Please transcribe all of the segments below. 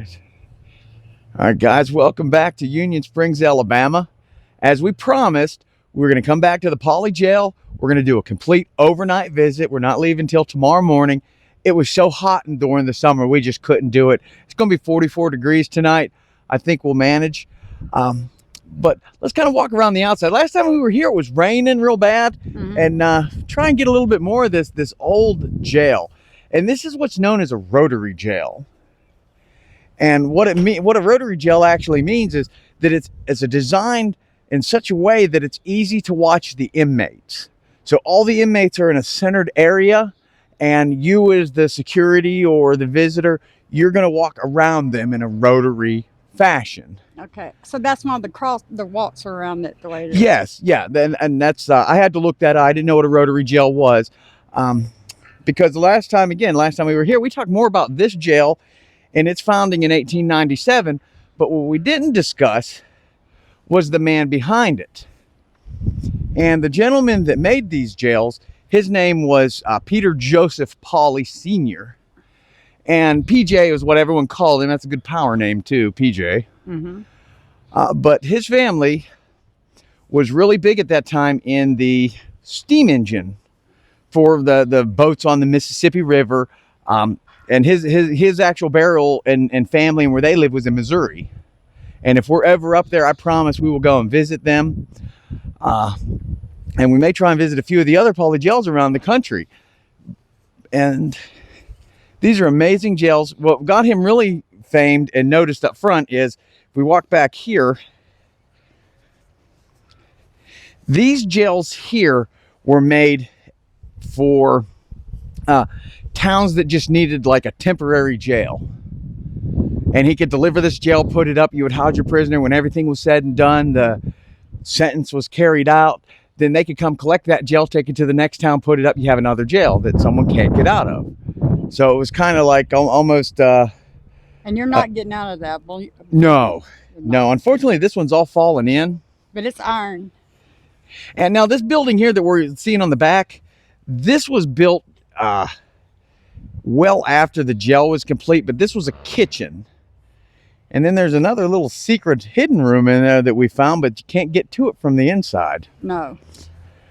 right. All right, guys, welcome back to Union Springs, Alabama. As we promised, we're going to come back to the Pauly Jail. We're going to do a complete overnight visit. We're not leaving until tomorrow morning. It was so hot during the summer, we just couldn't do it. It's going to be 44 degrees tonight. I think we'll manage. But let's kind of walk around the outside. Last time we were here, it was raining real bad. And try and get a little bit more of this old jail. And this is what's known as a rotary jail. And what a rotary jail actually means is that it's designed in such a way that it's easy to watch the inmates. So all the inmates are in a centered area, and you as the security or the visitor, you're going to walk around them in a rotary fashion. Okay, so that's why the walks are around it the way it is. Yes, yeah, and that's I had to look that up. I didn't know what a rotary jail was, because the last time we were here, we talked more about this jail and its founding in 1897. But what we didn't discuss was the man behind it. And the gentleman that made these jails, his name was Peter Joseph Pauley Sr. And PJ is what everyone called him. That's a good power name too, PJ. But his family was really big at that time in the steam engine for the boats on the Mississippi River. And his actual burial and family and where they live was in Missouri. And if we're ever up there, I promise we will go and visit them. And we may try and visit a few of the other Pauly jails around the country. And these are amazing jails. What got him really famed and noticed up front is, if we walk back here, these jails here were made for towns that just needed like a temporary jail. And he could deliver this jail, put it up, you would house your prisoner. When everything was said and done, the sentence was carried out, then they could come collect that jail, take it to the next town, put it up, you have another jail that someone can't get out of. So it was kind of like almost... and you're not getting out of that. No, unfortunately this one's all fallen in. But it's iron. And now this building here that we're seeing on the back, this was built well after the jail was complete, but this was a kitchen. And then there's another little secret hidden room in there that we found, but you can't get to it from the inside. No.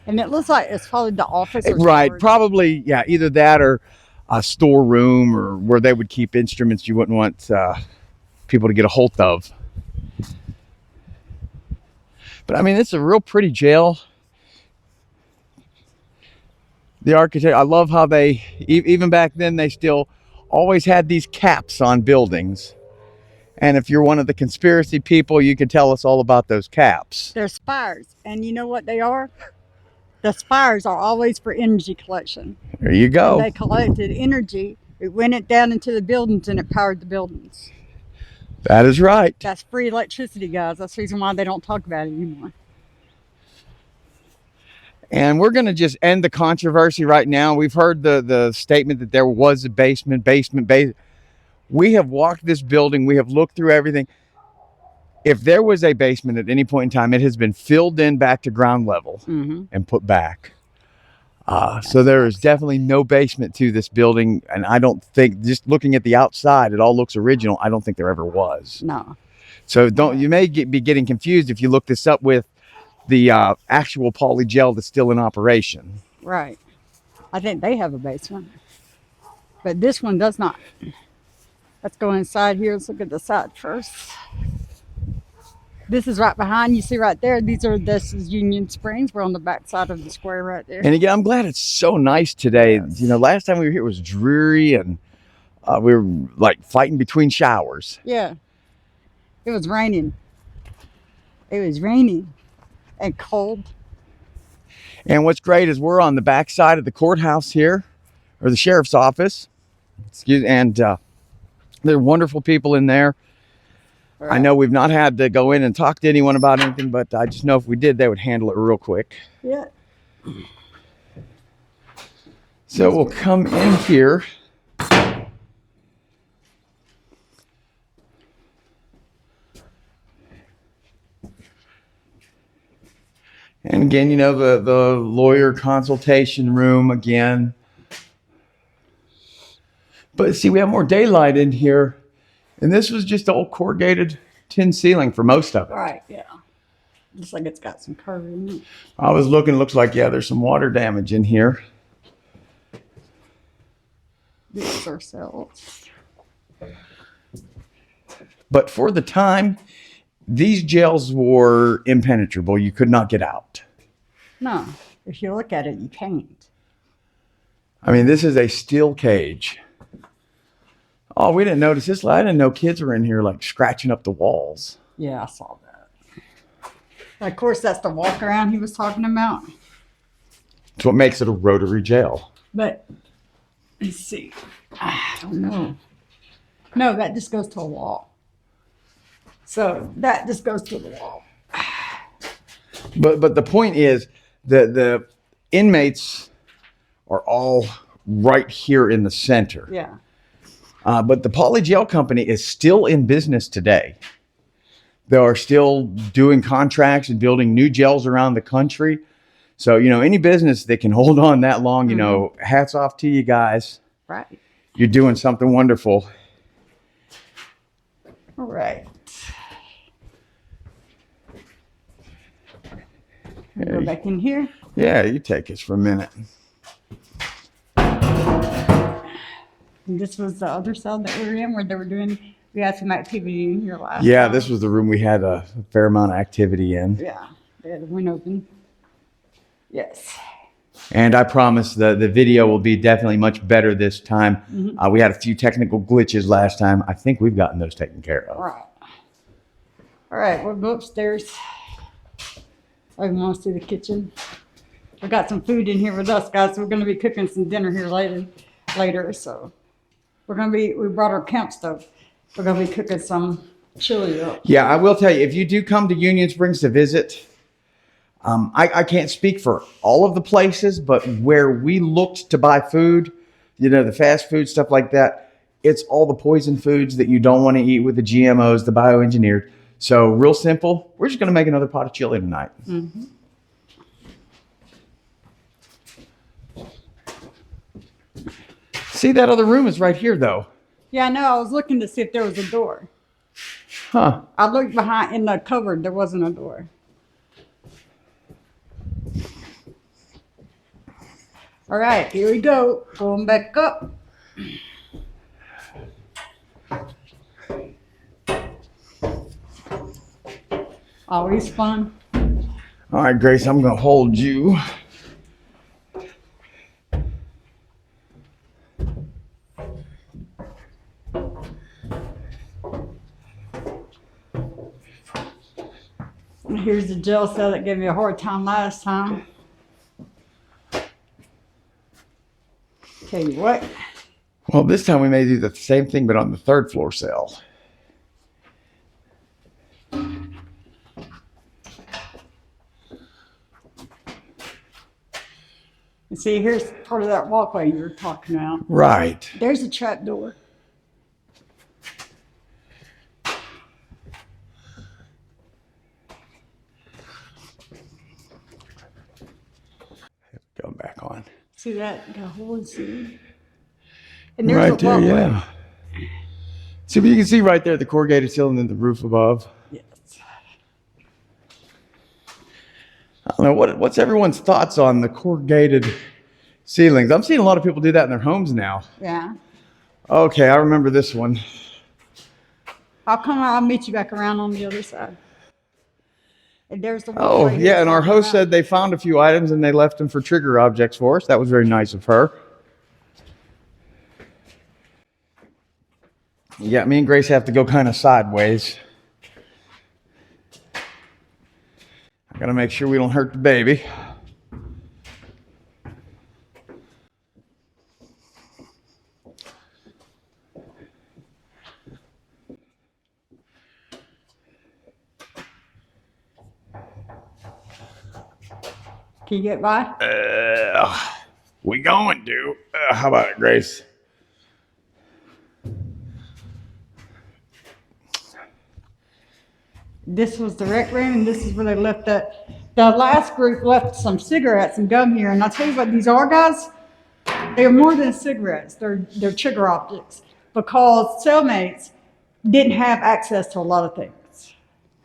And it looks like it's probably the office. Right, probably, yeah, either that or a storeroom, or where they would keep instruments you wouldn't want people to get a hold of. But I mean, it's a real pretty jail. The architect, I love how they, even back then, they still always had these caps on buildings. And if you're one of the conspiracy people, you can tell us all about those caps. They're spires. And you know what they are? The spires are always for energy collection. There you go. And they collected energy. It went down into the buildings and it powered the buildings. That is right. That's free electricity, guys. That's the reason why they don't talk about it anymore. And we're going to just end the controversy right now. We've heard the statement that there was a basement. We have walked this building. We have looked through everything. If there was a basement at any point in time, it has been filled in back to ground level and put back. So there is definitely no basement to this building. And I don't think, just looking at the outside, it all looks original. I don't think there ever was. No. So you may be getting confused if you look this up with the actual Pauly Jail that's still in operation. Right. I think they have a basement. But this one does not. Let's go inside here. Let's look at the side first. This is right behind. You see right there. This is Union Springs. We're on the back side of the square right there. And again, I'm glad it's so nice today. Yes. You know, last time we were here it was dreary and we were like fighting between showers. Yeah. It was raining. It was raining and cold. And what's great is we're on the back side of the courthouse here, or the sheriff's office. And there are wonderful people in there. Right. I know we've not had to go in and talk to anyone about anything, but I just know if we did, they would handle it real quick. Yeah. So we'll come in here. And again, you know, the lawyer consultation room again. But see, we have more daylight in here. And this was just old corrugated tin ceiling for most of it. Right, yeah. Looks like it's got some curve in it. I was looking, looks like, yeah, there's some water damage in here. These are cells. But for the time, these jails were impenetrable. You could not get out. No, if you look at it, you can't. I mean, this is a steel cage. Oh, we didn't notice this. I didn't know kids were in here like scratching up the walls. Yeah, I saw that. Of course, that's the walk around he was talking about. That's what makes it a rotary jail. But let's see. I don't know. No, that just goes to a wall. So that just goes to the wall. But the point is that the inmates are all right here in the center. Yeah. But the Pauly Jail Company is still in business today. They are still doing contracts and building new jails around the country. So, you know, any business that can hold on that long, you know, hats off to you guys. Right. You're doing something wonderful. All right. Go back in here. Yeah, you take us for a minute. And this was the other cell that we were in where they were doing, we had some activity in here last Yeah, time. this was the room we had a fair amount of activity in. Yeah, they had the window open. Yes. And I promise the video will be definitely much better this time. We had a few technical glitches last time. I think we've gotten those taken care of. All right. All right, we'll go upstairs. I want to see the kitchen. We got some food in here with us, guys. We're going to be cooking some dinner here later. So we brought our camp stove. We're going to be cooking some chili up. Yeah, I will tell you, if you do come to Union Springs to visit, I can't speak for all of the places, but where we looked to buy food, you know, the fast food, stuff like that, it's all the poison foods that you don't want to eat with the GMOs, the bioengineered. So real simple, we're just going to make another pot of chili tonight. See, that other room is right here, though. Yeah, I know. I was looking to see if there was a door. Huh. I looked behind in the cupboard. There wasn't a door. All right, here we go. Going back up. Always fun. All right, Grace, I'm going to hold you. Here's the jail cell that gave me a hard time last time. Tell you what. Well, this time we may do the same thing, but on the third floor cell. And see, here's part of that walkway you were talking about. Right. There's a trap door. Going back on. See that? Got a hole in ceiling. And there's Right a there, walkway. yeah. See, but you can see right there the corrugated ceiling and the roof above. Yes. I don't know, what's everyone's thoughts on the corrugated ceilings? I'm seeing a lot of people do that in their homes now. Yeah. Okay, I remember this one. I'll come. I'll meet you back around on the other side. And there's the Oh, walkway here yeah, and our talking host about. said they found a few items and they left them for trigger objects for us. That was very nice of her. Yeah, me and Grace have to go kind of sideways. I gotta make sure we don't hurt the baby. Can you get by? We going to. How about it, Grace? This was the rec room, and this is where they left that. The last group left some cigarettes and gum here, and I'll tell you what these are, guys. They're more than cigarettes. They're trigger objects because cellmates didn't have access to a lot of things.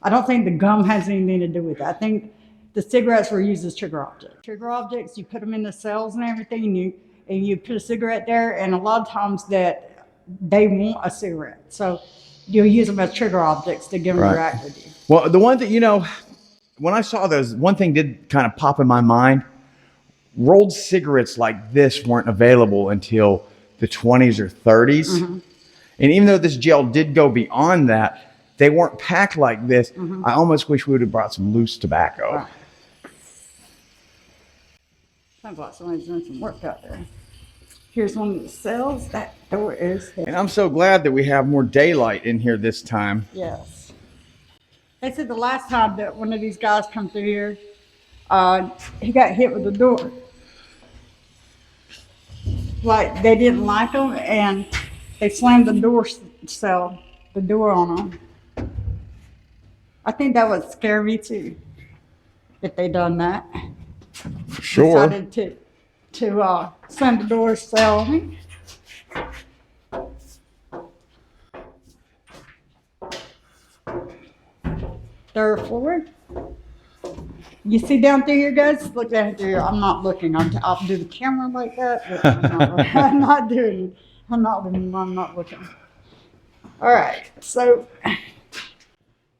I don't think the gum has anything to do with it. I think the cigarettes were used as trigger objects. Trigger objects, you put them in the cells and everything, and you put a cigarette there, and a lot of times that they want a cigarette. So you'll use them as trigger objects to get them to react with you. Well, the one that, when I saw those, one thing did kind of pop in my mind. Rolled cigarettes like this weren't available until the 20s or 30s. Mm-hmm. And even though this jail did go beyond that, they weren't packed like this. Mm-hmm. I almost wish we would have brought some loose tobacco. Right. Sounds like somebody's doing some work out there. Here's one of the cells. That door is there. And I'm so glad that we have more daylight in here this time. Yes. They said the last time that one of these guys come through here, he got hit with the door. Like they didn't like him, and they slammed the door on him. I think that would scare me too, if they done that. For sure. Decided to slam the door cell on me. Third floor. You see down through here, guys? Look down through here. I'm not looking. I'll do the camera like that, but I'm not doing it. I'm not looking. All right. So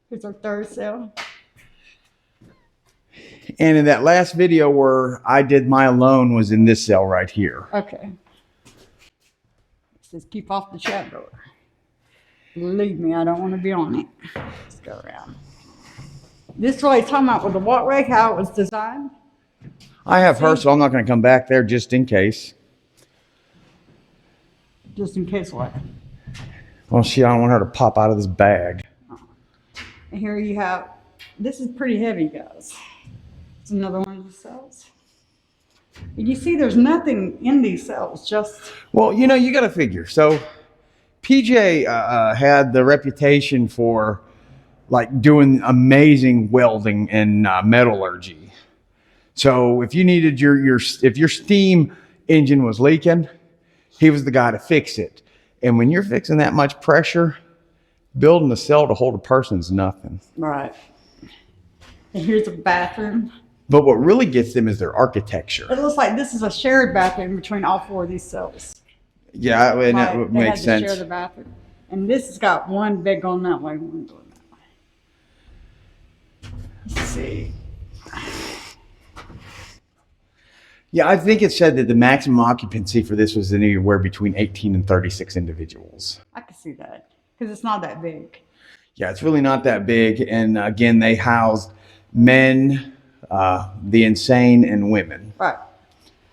here's our third cell. And in that last video where I did my alone was in this cell right here. Okay. It says keep off the chat door. Believe me, I don't want to be on it. Let's go around. This is what he's talking about with the walkway, how it was designed. I have her, so I'm not going to come back there just in case. Just in case what? Well, I don't want her to pop out of this bag. And here you have, this is pretty heavy, guys. It's another one of the cells. And you see there's nothing in these cells, just... Well, you got to figure. So PJ had the reputation for like doing amazing welding and metallurgy. So if you needed if your steam engine was leaking, he was the guy to fix it. And when you're fixing that much pressure, building a cell to hold a person is nothing. Right. And here's a bathroom. But what really gets them is their architecture. It looks like this is a shared bathroom between all four of these cells. Yeah, and that would make sense. They had to share the bathroom. And this has got one bed going that way, one going that way. Let's see. Yeah, I think it said that the maximum occupancy for this was anywhere between 18 and 36 individuals. I can see that because it's not that big. Yeah, it's really not that big. And again, they housed men, the insane, and women. Right.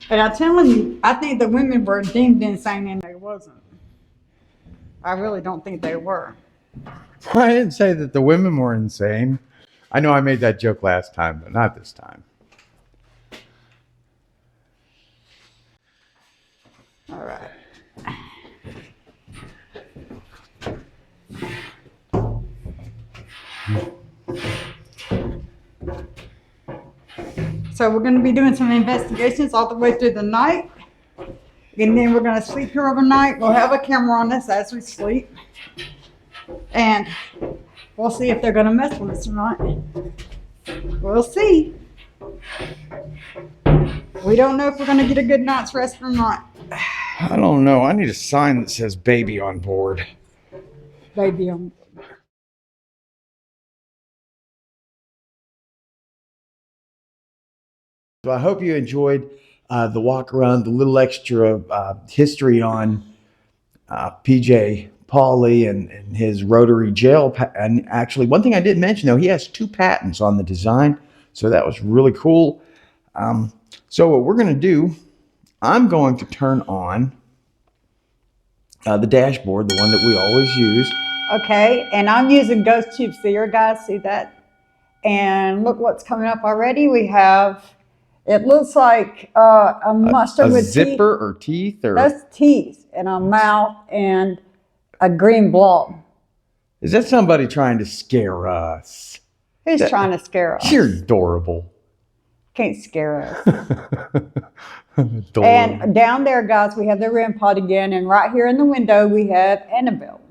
And I'm telling you, I think the women were deemed insane and they wasn't. I really don't think they were. I didn't say that the women were insane. I know I made that joke last time, but not this time. All right. So we're going to be doing some investigations all the way through the night. And then we're going to sleep here overnight. We'll have a camera on us as we sleep. And we'll see if they're going to mess with us or not. We'll see. We don't know if we're going to get a good night's rest or not. I don't know. I need a sign that says baby on board. Baby on board. So I hope you enjoyed the walk around, the little extra history on PJ Pauly and his rotary jail. And actually, one thing I didn't mention, though, he has 2 patents on the design. So that was really cool. So what we're going to do, I'm going to turn on the dashboard, the one that we always use. Okay, and I'm using Ghost Tube Seer, guys. See that? And look what's coming up already. We have, it looks like a mustard with zipper teeth. or teeth? Or that's teeth and a mouth and a green blob. Is that somebody trying to scare us? Who's trying to scare us? You're adorable. Can't scare us. And down there, guys, we have the REM pod again. And right here in the window, we have Annabelle.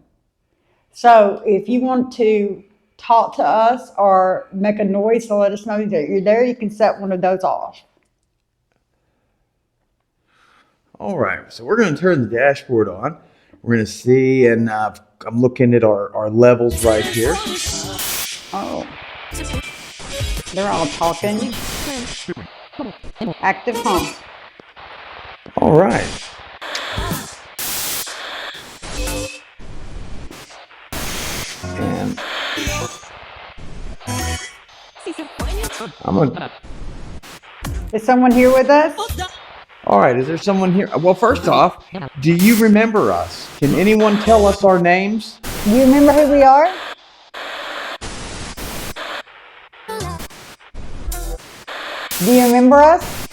So if you want to talk to us or make a noise to let us know that you're there, you can set one of those off. All right, so we're going to turn the dashboard on. We're going to see, and I'm looking at our levels right here. Oh, they're all talking. Active home. All right. And I'm gonna. Is someone here with us? All right, is there someone here? Well, first off, do you remember us? Can anyone tell us our names? Do you remember who we are? Do you remember us?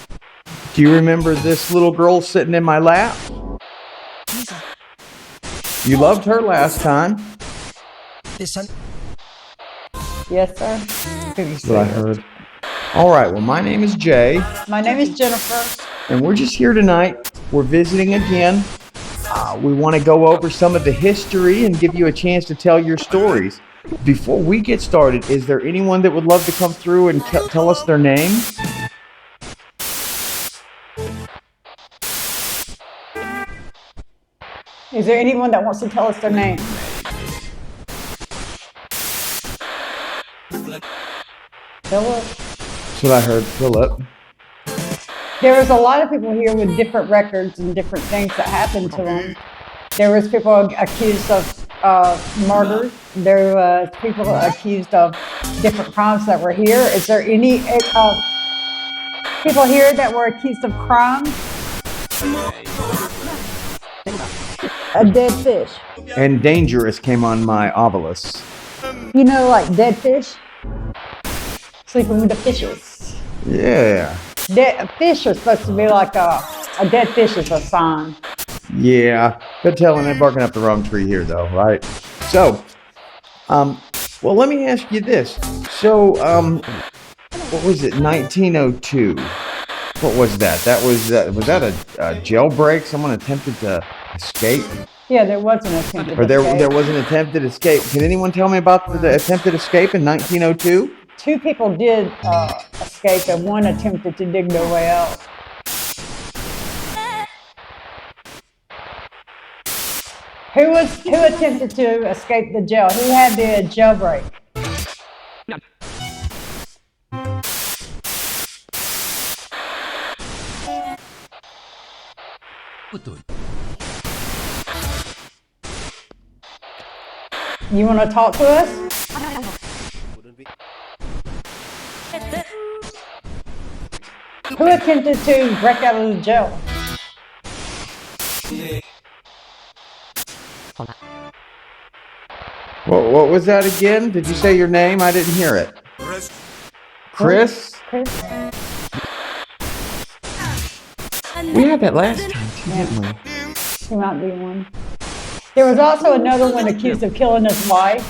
Do you remember this little girl sitting in my lap? You loved her last time. Yes, sir. That's what I heard. All right, well, my name is Jay, My name is Jennifer. and we're just here tonight. We're visiting again. We want to go over some of the history and give you a chance to tell your stories. Before we get started, is there anyone that would love to come through and tell us their name? Is there anyone that wants to tell us their name? Philip. That's what I heard, Philip. There was a lot of people here with different records and different things that happened to them. There was people accused of murder. There was people accused of different crimes that were here. Is there any people here that were accused of crimes? A dead fish. And dangerous came on my obelisk. You know, like dead fish? Sleeping with the fishes. Yeah. Dead fish are supposed to be like a dead fish is a sign. Yeah. Good telling they're barking up the wrong tree here, though, right? So, well, let me ask you this. So, what was it? 1902. What was that? Was that a jailbreak? Someone attempted to escape? Yeah, there was an attempted Or there escape. was an attempted escape. Can anyone tell me about the attempted escape in 1902? Two people did escape and one attempted to dig their way out. Who attempted to escape the jail? Who had the jailbreak? You want to talk to us? Who attempted to break out of the jail? What was that again? Did you say your name? I didn't hear it. Chris? Chris? We had that last time, too, didn't we? He might be one. There was also another one accused of killing his wife,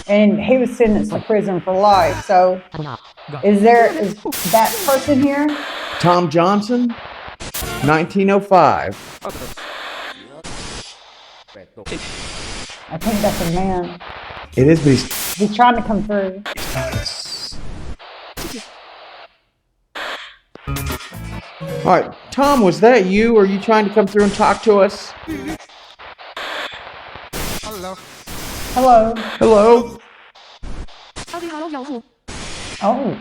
and he was sentenced to prison for life. So, is that person here? Tom Johnson, 1905. I think that's a man. It is, but He's trying to come through. All right, Tom, was that you? Are you trying to come through and talk to us? Hello. Hello? Oh,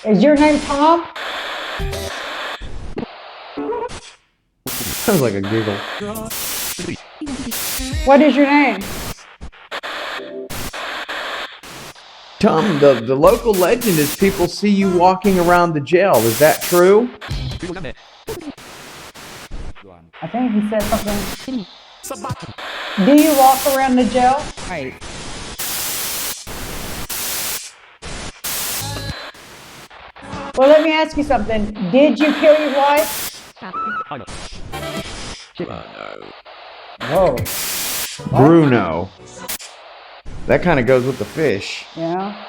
is your name Tom? Sounds like a giggle. What is your name? Tom, the local legend is people see you walking around the jail. Is that true? I think he said something. Do you walk around the jail? Right. Well, let me ask you something. Did you kill your wife? Whoa. Bruno. That kind of goes with the fish. Yeah.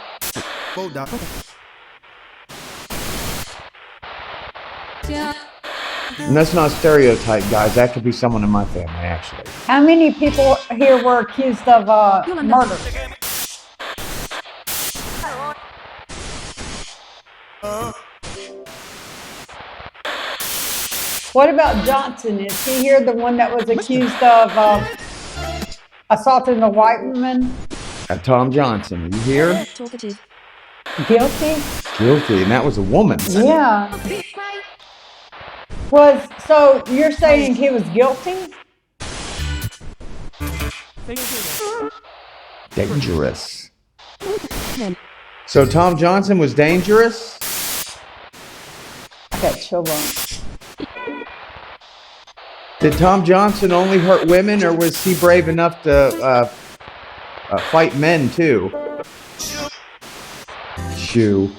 And that's not a stereotype, guys. That could be someone in my family, actually. How many people here were accused of murder? What about Johnson? Is he here the one that was accused of assaulting the white woman? Tom Johnson, are you here? Guilty? Guilty, and that was a woman. Yeah. So you're saying he was guilty? Dangerous. So Tom Johnson was dangerous? I got chill bumps. Did Tom Johnson only hurt women, or was he brave enough to fight men too? Shoo.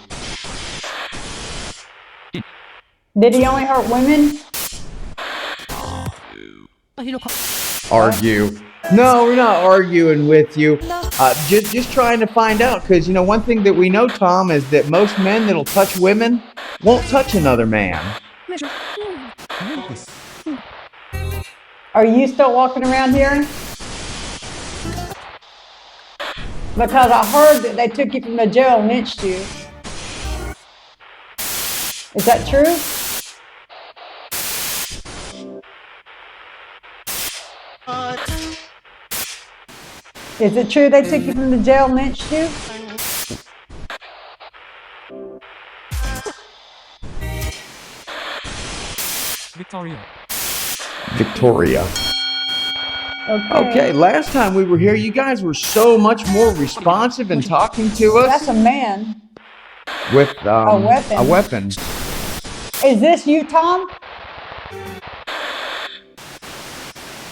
Did he only hurt women? Argue. No, we're not arguing with you. Just trying to find out, because one thing that we know, Tom, is that most men that'll touch women won't touch another man. Are you still walking around here? Because I heard that they took you from the jail and lynched you. Is that true? Is it true they took you from the jail and lynched you? Victoria. Okay, last time we were here, you guys were so much more responsive and talking to us. That's a man. With a weapon. A weapon. Is this you, Tom?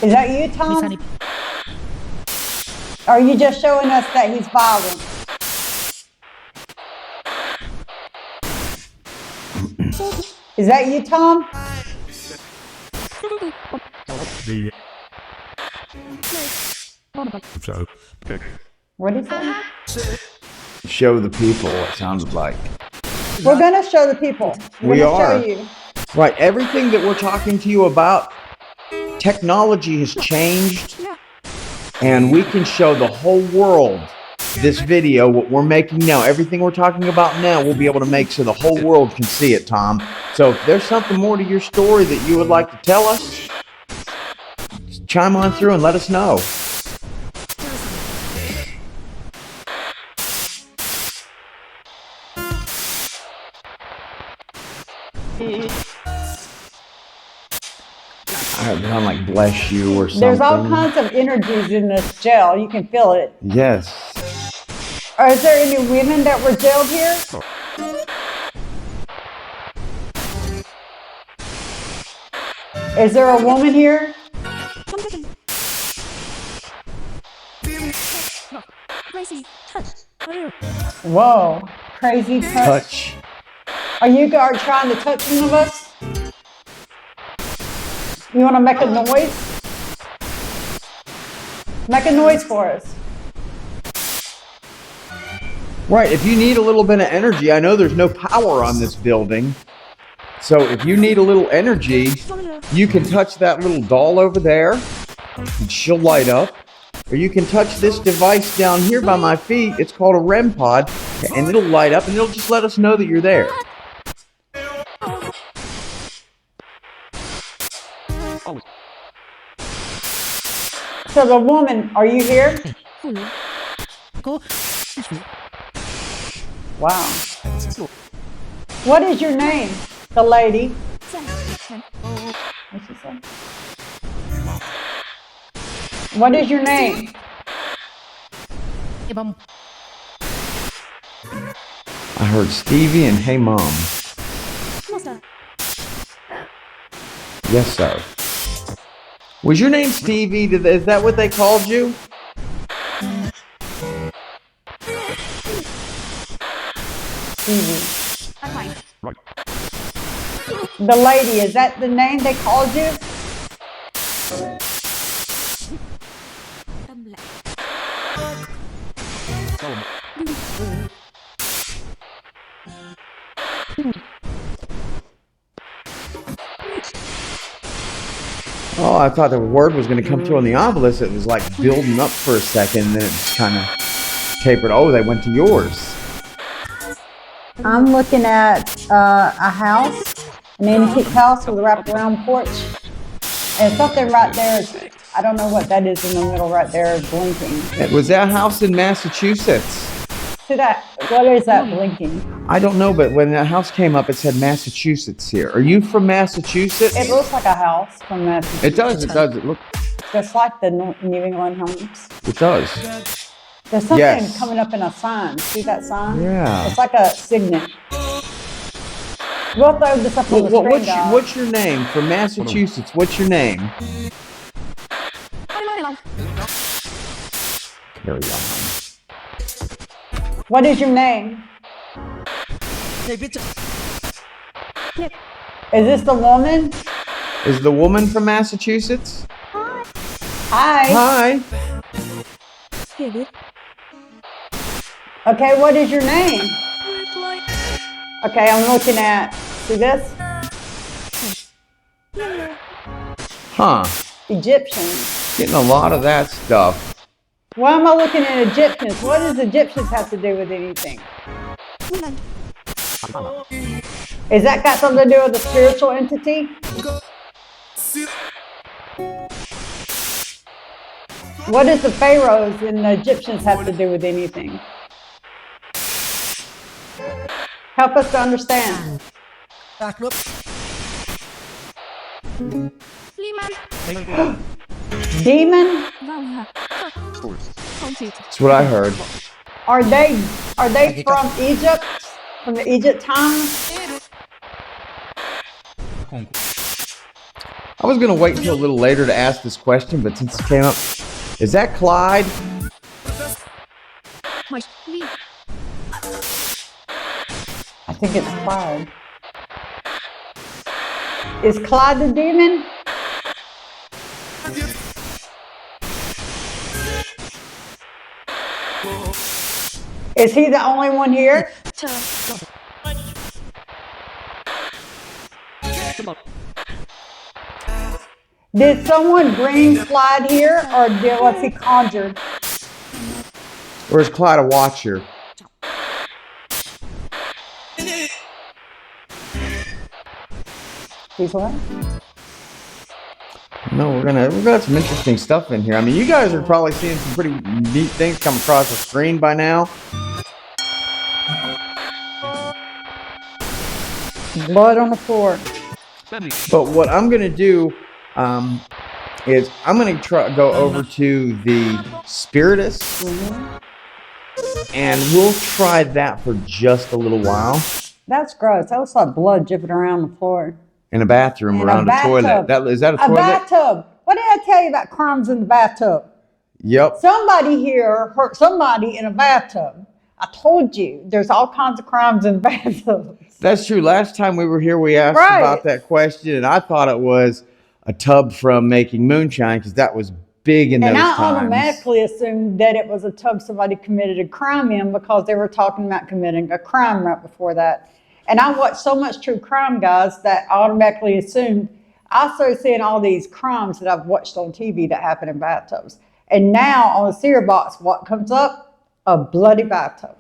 Is that you, Tom? Or are you just showing us that he's violent? Is that you, Tom? What is that? Show the people, it sounded like. We're going to show the people. We are. Show you. Right, everything that we're talking to you about, technology has changed, and we can show the whole world this video, what we're making now. Everything we're talking about now, we'll be able to make so the whole world can see it, Tom. So if there's something more to your story that you would like to tell us, just chime on through and let us know. I sound like bless you or something. There's all kinds of energies in this jail. You can feel it. Yes. Is there any women that were jailed here? Is there a woman here? Whoa, crazy touch. Are you guys trying to touch one of us? You want to make a noise? Make a noise for us. Right, if you need a little bit of energy, I know there's no power on this building. So if you need a little energy, you can touch that little doll over there, and she'll light up. Or you can touch this device down here by my feet. It's called a REM pod, and it'll light up, and it'll just let us know that you're there. So the woman, are you here? Wow. What is your name? The lady. What's she say? What is your name? I heard Stevie and Hey Mom. Yes, sir. Was your name Stevie? Is that what they called you? Stevie. The lady, is that the name they called you? I thought the word was going to come through on the obelisk. It was like building up for a second, and then it just kind of tapered. Oh, they went to yours. I'm looking at a house, an antique house with a wraparound porch. And something right there is, I don't know what that is in the middle right there, blinking. Was that house in Massachusetts? See that? What is that blinking? I don't know, but when that house came up, it said Massachusetts here. Are you from Massachusetts? It looks like a house from Massachusetts. It does. It does. It look. Just like the New England homes. It does. There's something Yes. coming up in a sign. See that sign? Yeah. It's like a signet. We'll throw this up on the screen, guys. What's your name from Massachusetts? What's your name? Carry on. What is your name? Is this the woman? Is the woman from Massachusetts? Hi. Hi. Okay, what is your name? Okay, I'm looking at, see this? Huh. Egyptians. Getting a lot of that stuff. Why am I looking at Egyptians? What does Egyptians have to do with anything? Is that got something to do with a spiritual entity? What does the pharaohs and the Egyptians have to do with anything? Help us to understand. Demon? That's what I heard. Are they from Egypt? From the Egypt times? I was gonna wait until a little later to ask this question, but since it came up, is that Clyde? I think it's Clyde. Is Clyde the demon? Is he the only one here? Did someone bring Clyde here, or was he conjured? Or is Clyde a watcher? He's what? No, we're gonna have some interesting stuff in here. I mean, you guys are probably seeing some pretty neat things come across the screen by now. Blood on the floor. But what I'm gonna do is I'm gonna go over to the Spiritus, and we'll try that for just a little while. That's gross. That looks like blood dripping around the floor. In a bathroom In around a a toilet. Is that a toilet? A bathtub. What did I tell you about crimes in the bathtub? Yep. Somebody here hurt somebody in a bathtub. I told you, there's all kinds of crimes in bathtubs. That's true. Last time we were here, we asked Right. about that question, and I thought it was a tub from making moonshine because that was big in those And I times. automatically assumed that it was a tub somebody committed a crime in because they were talking about committing a crime right before that. And I watched so much true crime, guys, that I automatically assumed I started seeing all these crimes that I've watched on TV that happen in bathtubs. And now on the cereal box, what comes up? A bloody bathtub.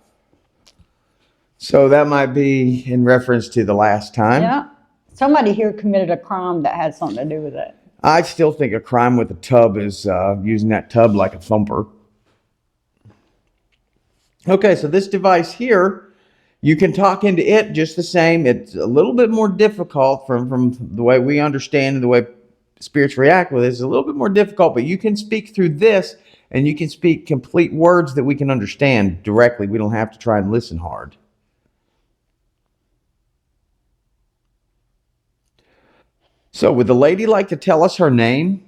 So that might be in reference to the last time. Yeah. Somebody here committed a crime that had something to do with it. I still think a crime with a tub is using that tub like a thumper. Okay, so this device here, you can talk into it just the same. It's a little bit more difficult from the way we understand and the way spirits react with it. It's a little bit more difficult, but you can speak through this and you can speak complete words that we can understand directly. We don't have to try and listen hard. So would the lady like to tell us her name?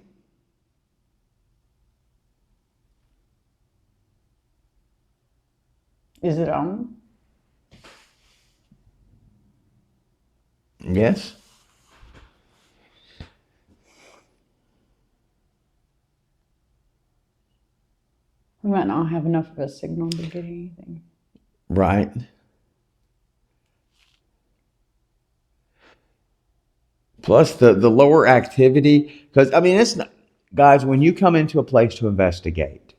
Is it on? Yes. We might not have enough of a signal to get anything. Right. Plus the lower activity, because I mean, it's not, guys, when you come into a place to investigate,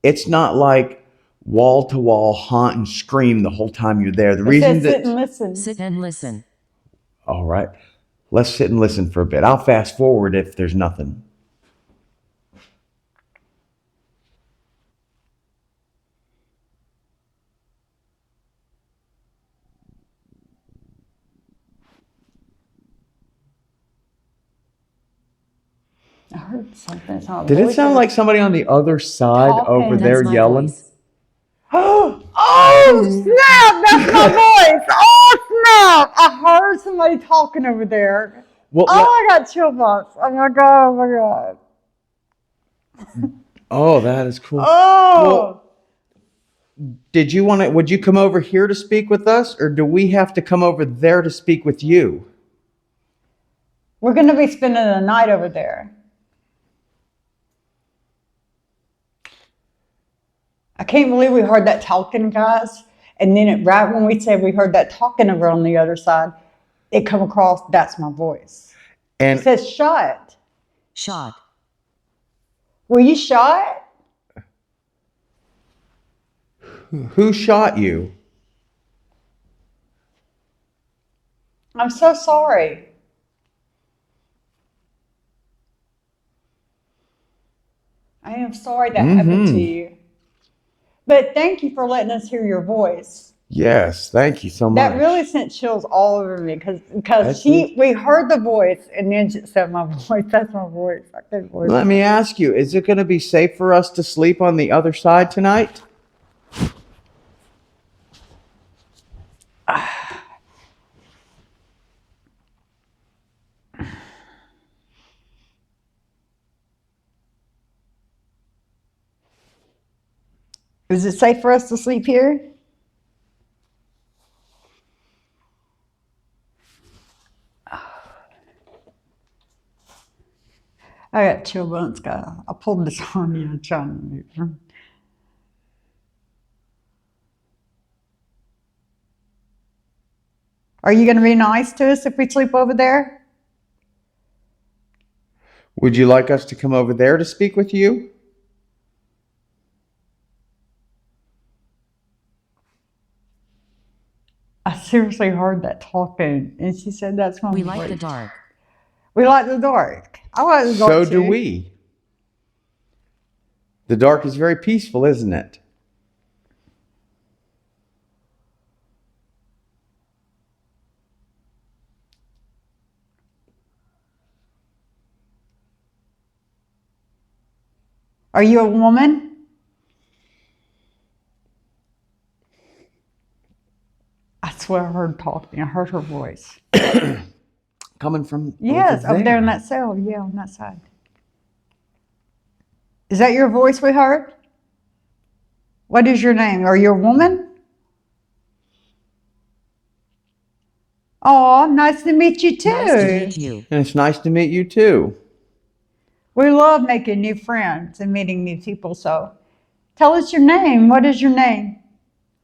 it's not like wall to wall haunt and scream the whole time you're there. The It reason says sit and that, listen. Sit and listen. all right, let's sit and listen for a bit. I'll fast forward if there's nothing. I heard something. It's not a Did it voice, sound but like somebody on the other side Talking. over That's there my yelling? voice. Oh snap! That's my voice. Oh snap! I heard somebody talking over there. Well, Oh, I got chill bumps. Oh my god! Oh my god! oh, that is cool. Oh, Did you want to? Would you come over here to speak with us, or do we have to come over there to speak with you? we're gonna be spending the night over there. I can't believe we heard that talking, guys. And then right when we said we heard that talking over on the other side, it come across. That's my voice. It And says shot. Shot. Were you shot? who shot you? I'm so sorry. I am sorry that happened to you. But thank you for letting us hear your voice. Yes, thank you so much. That really sent chills all over me because That's it. we heard the voice and then she said my voice. That's my voice. I couldn't believe Let it. me ask you: is it going to be safe for us to sleep on the other side tonight? Is it safe for us to sleep here? I got chill bumps, guys. I pulled this on you and trying to move. Are you going to be nice to us if we sleep over there? Would you like us to come over there to speak with you? I seriously heard that talking, and she said that's my We voice. like the dark. We like the dark. I like the dark So too. do we. The dark is very peaceful, isn't it? Are you a woman? I swear I heard talking. I heard her voice. Coming from Yes, over up there in that cell. Yeah, on that side. Is that your voice we heard? What is your name? Are you a woman? Oh, nice to meet you too. Nice to meet you. And it's nice to meet you too. We love making new friends and meeting new people. So tell us your name. What is your name?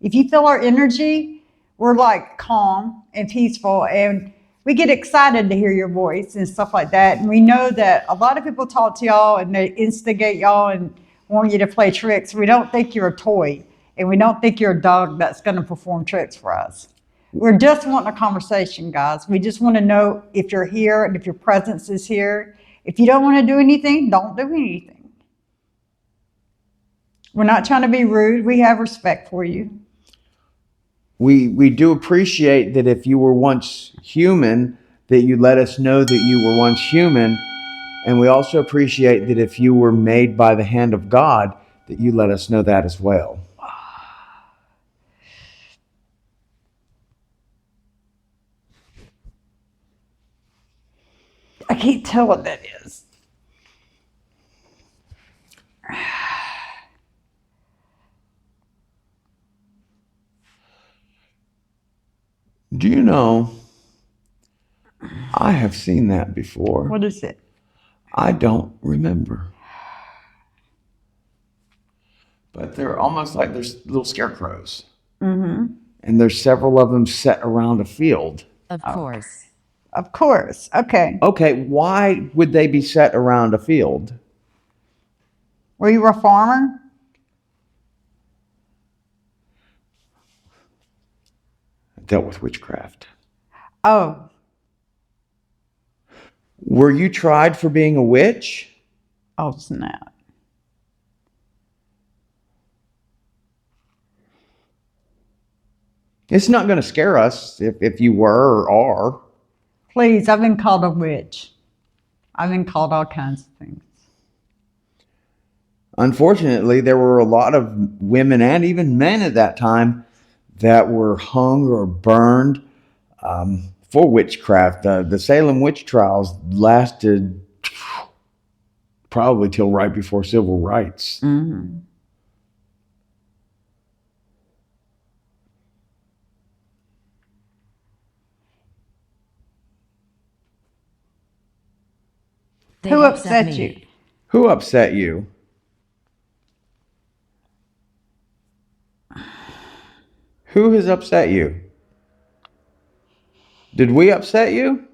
If you feel our energy, we're like calm and peaceful, and we get excited to hear your voice and stuff like that. And we know that a lot of people talk to y'all and they instigate y'all and want you to play tricks. We don't think you're a toy, and we don't think you're a dog that's going to perform tricks for us. We're just wanting a conversation, guys. We just want to know if you're here and if your presence is here. If you don't want to do anything, don't do anything. We're not trying to be rude. We have respect for you. We do appreciate that if you were once human, that you let us know that you were once human. And we also appreciate that if you were made by the hand of God, that you let us know that as well. I can't tell what that is. Do you know, I have seen that before. What is it? I don't remember. But they're almost like there's little scarecrows. Mm-hmm. And there's several of them set around a field. Of course. Of course. Okay. Okay, why would they be set around a field? Were you a farmer? I dealt with witchcraft. Oh, Were you tried for being a witch? oh snap. It's not going to scare us if you were or are. Please, I've been called a witch. I've been called all kinds of things. Unfortunately, there were a lot of women and even men at that time that were hung or burned for witchcraft. The Salem witch trials lasted probably till right before civil rights. Mm-hmm. They Who upset upset me. you? Who upset you? Who has upset you? Did we upset you?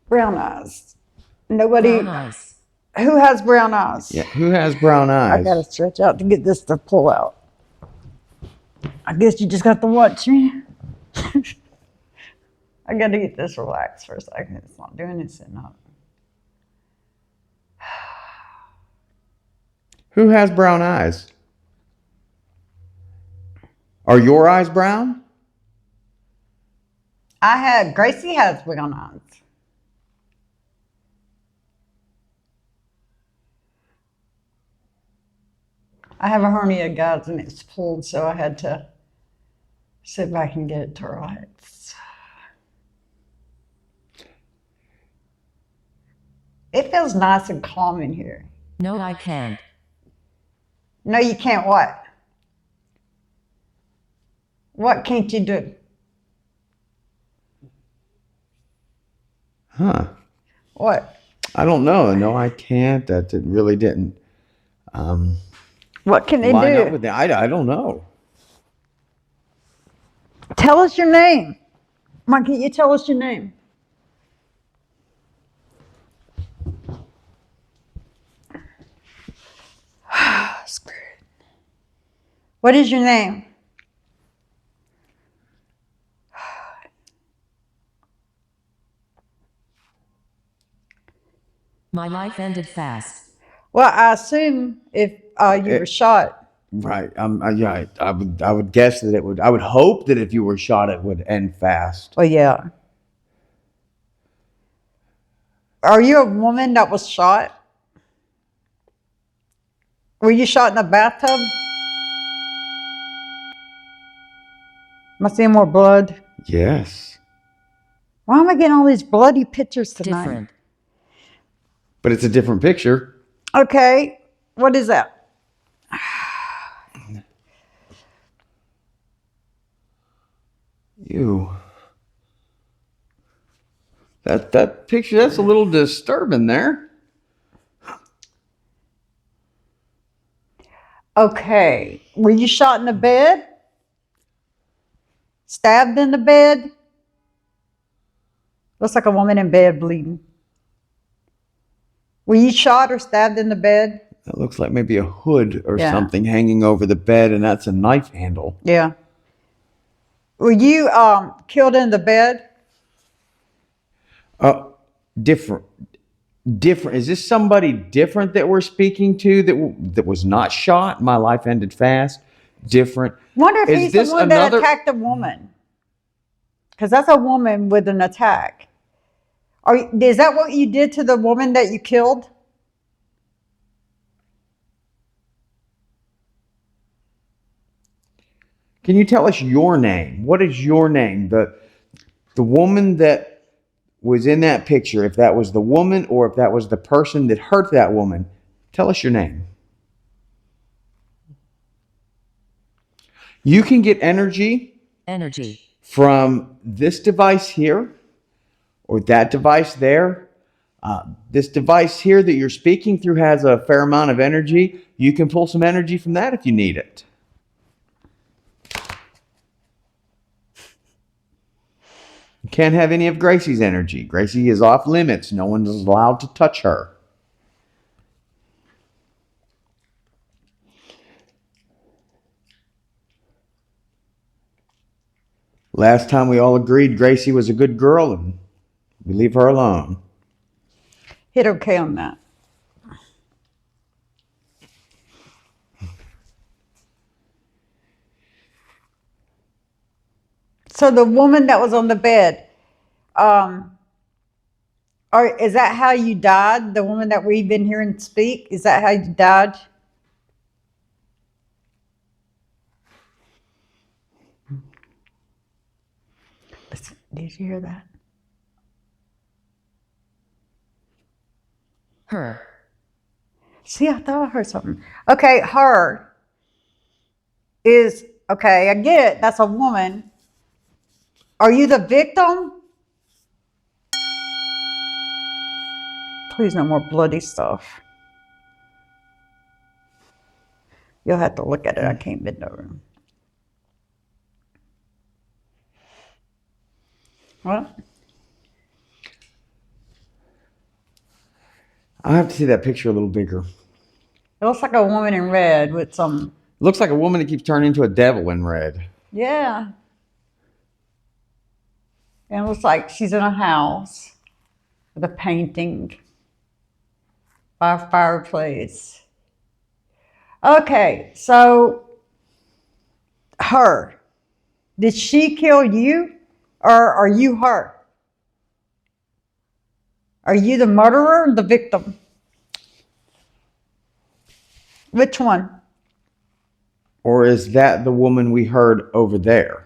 Brown eyes. Nobody. Brown eyes. Who has brown eyes? Yeah. Who has brown I eyes? gotta stretch out to get this to pull out. I guess you just got to watch me. I gotta get this relaxed for a second. It's not doing it sitting up. Who has brown eyes? Are your eyes brown? Gracie has brown eyes. I have a hernia, guys, and it's pulled, so I had to sit back and get it to rights. It feels nice and calm in here. No, I can't. No, you can't what? What can't you do? Huh. What? I don't know. No, I can't. That really didn't What can they line up do? with that. I don't know. Tell us your name. Mom, can you tell us your name? Screwed. What is your name? My life ended fast. Well, I assume if you were shot. Right. Yeah. I would guess that it would. I would hope that if you were shot, it would end fast. Well, yeah. Are you a woman that was shot? Were you shot in the bathtub? Am I seeing more blood? Yes. Why am I getting all these bloody pictures tonight? Different. But it's a different picture. Okay, what is that? Ew. That picture, that's a little disturbing there. Okay, were you shot in the bed? Stabbed in the bed? Looks like a woman in bed bleeding. Were you shot or stabbed in the bed? That looks like maybe a hood or Yeah. something hanging over the bed, and that's a knife handle. Yeah. Were you killed in the bed? Different. Is this somebody different that we're speaking to that was not shot? My life ended fast. Different. Wonder if Is he's this the one that attacked a woman. Because that's a woman with an attack. Is that what you did to the woman that you killed? Can you tell us your name? What is your name? The woman that was in that picture, if that was the woman or if that was the person that hurt that woman, tell us your name. You can get energy Energy. from this device here or that device there. This device here that you're speaking through has a fair amount of energy. You can pull some energy from that if you need it. You can't have any of Gracie's energy. Gracie is off limits. No one is allowed to touch her. Last time we all agreed Gracie was a good girl and we leave her alone. Hit okay on that. So the woman that was on the bed, is that how you died? The woman that we've been hearing speak, is that how you died? Listen, did you hear that? Her. See, I thought I heard something. Okay, her is, okay, I get it. That's a woman. Are you the victim? Please, no more bloody stuff. You'll have to look at it. I can't bend over. What? I have to see that picture a little bigger. It looks like a woman in red with some. Looks like a woman that keeps turning into a devil in red. Yeah. And it looks like she's in a house with a painting by a fireplace. Okay, so her. Did she kill you or are you her? Are you the murderer or the victim? Which one? Or is that the woman we heard over there?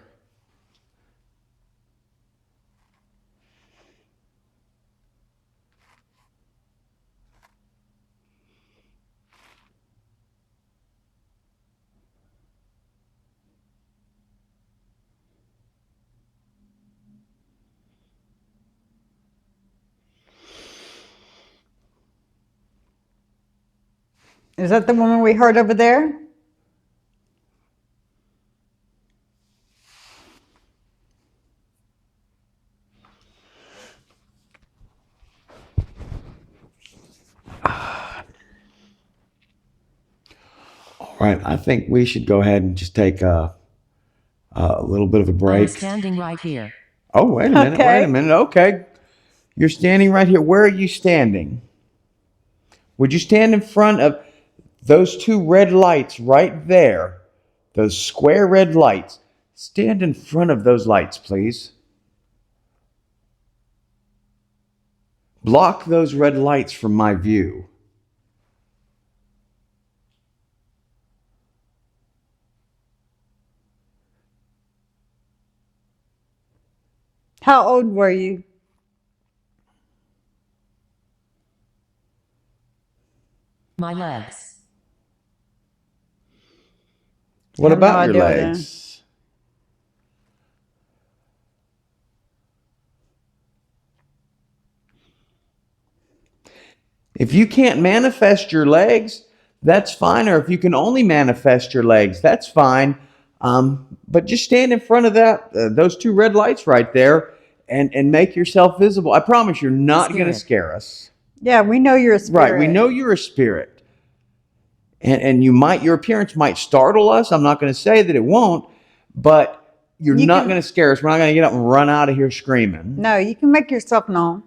Is that the woman we heard over there? All right, I think we should go ahead and just take a little bit of a I'm break. standing right here. Oh, wait a minute, Okay. wait a minute. Okay. You're standing right here. Where are you standing? Would you stand in front of those two red lights right there? Those square red lights. Stand in front of those lights, please. Block those red lights from my view. How old were you? My legs. What I have no about your idea what legs? If you can't manifest your legs, that's fine. Or if you can only manifest your legs, that's fine. But just stand in front of those two red lights right there and make yourself visible. I promise you're not going to Spirit. scare us. Yeah, we know you're a spirit. Right. We know you're a spirit. And your appearance might startle us. I'm not going to say that it won't, but you're You not can- going to scare us. We're not going to get up and run out of here screaming. No, you can make yourself known.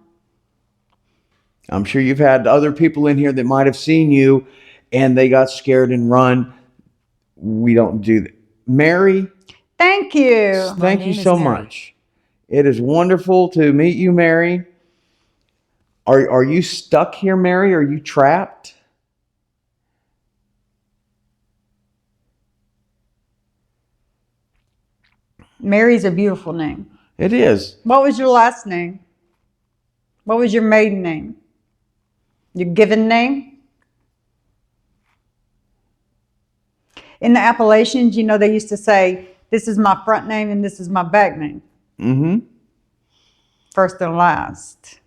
I'm sure you've had other people in here that might have seen you and they got scared and run. We don't do that. Mary, Thank you. thank you name is so Mary. much. It is wonderful to meet you, Mary. Are you stuck here, Mary? Are you trapped? Mary's a beautiful name. It is. What was your last name? What was your maiden name? Your given name? In the Appalachians, they used to say, this is my front name and this is my back name. Mm-hmm. First and last.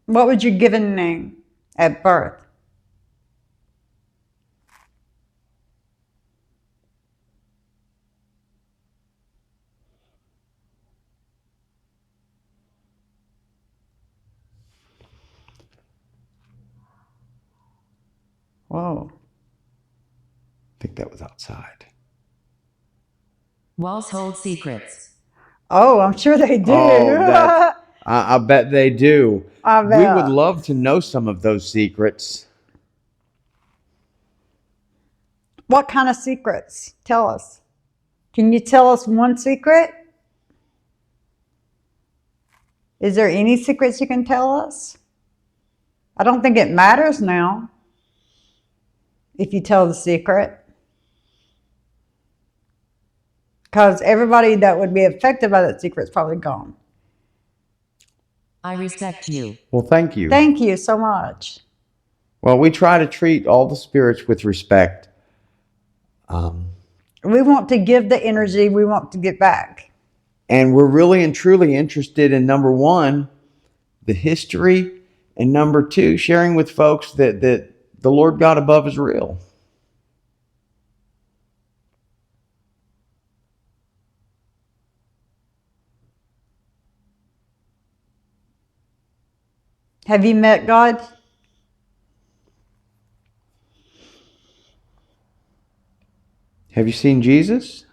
What was your given name at birth? Whoa. I think that was outside. Walls hold secrets. Oh, I'm sure they do. Oh, I bet they do. I We would bet. love to know some of those secrets. What kind of secrets? Tell us. Can you tell us one secret? Is there any secrets you can tell us? I don't think it matters now if you tell the secret. Because everybody that would be affected by that secret is probably gone. I respect you. Well, thank you. Thank you so much. Well, we try to treat all the spirits with respect. We want to give the energy we want to get back. And we're really and truly interested in, number one, the history, and number two, sharing with folks that the Lord God above is real. Have you met God? Have you seen Jesus?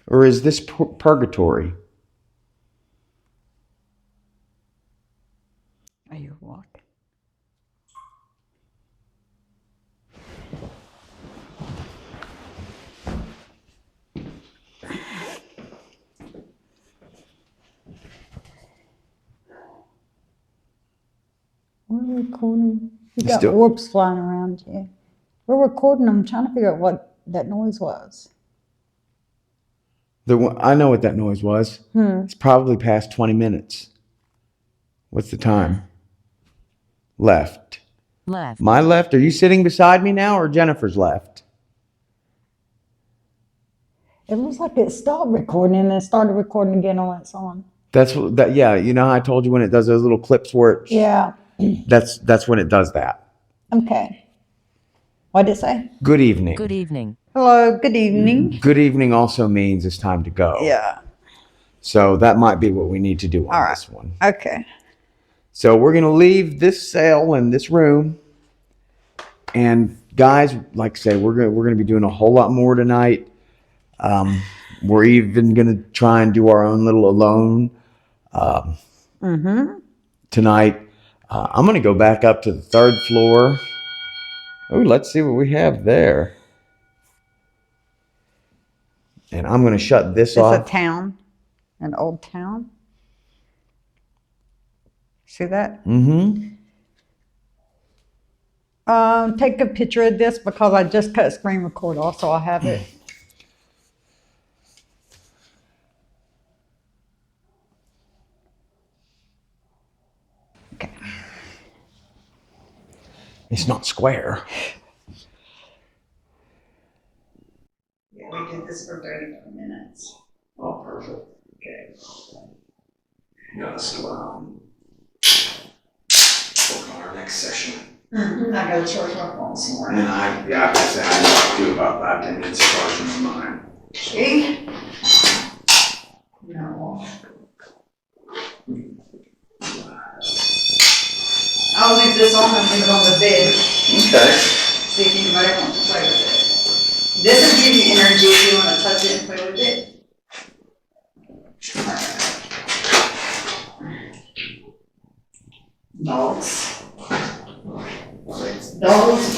Or is this purgatory? Are you walking? We're recording. You got Still- orbs flying around you. We're recording them, trying to figure out what that noise was. I know what that noise was. It's probably past 20 minutes. What's the time? Left. Left. My left? Are you sitting beside me now, or Jennifer's left? It looks like it stopped recording and then started recording again on its own. Yeah, you know how I told you when it does those little clips where it, Yeah. that's when it does that. Okay. What did it say? Good evening. Good evening. Hello, good evening. Good evening also means it's time to go. Yeah. So that might be what we need to do on All right. this one. Okay. So we're going to leave this cell in this room. And guys, like I say, we're going to be doing a whole lot more tonight. We're even going to try and do our own little alone tonight. I'm going to go back up to the 3rd floor. Oh, let's see what we have there. And I'm going to shut this It's off. a town, an old town. See that? Mm-hmm. Take a picture of this because I just cut screen record off, so I have it. Okay. It's not square. Yeah, we did this for 30 minutes. Oh, perfect. Okay. Yes, work on our next session. I gotta charge my phone some more. And I have to say, I need to do about 5-10 minutes of charging mine. See? No. I'll leave this on and leave it on the bed. Okay. See if anybody wants to play with it. This will give you energy if you want to touch it and play with it. Dogs. Dogs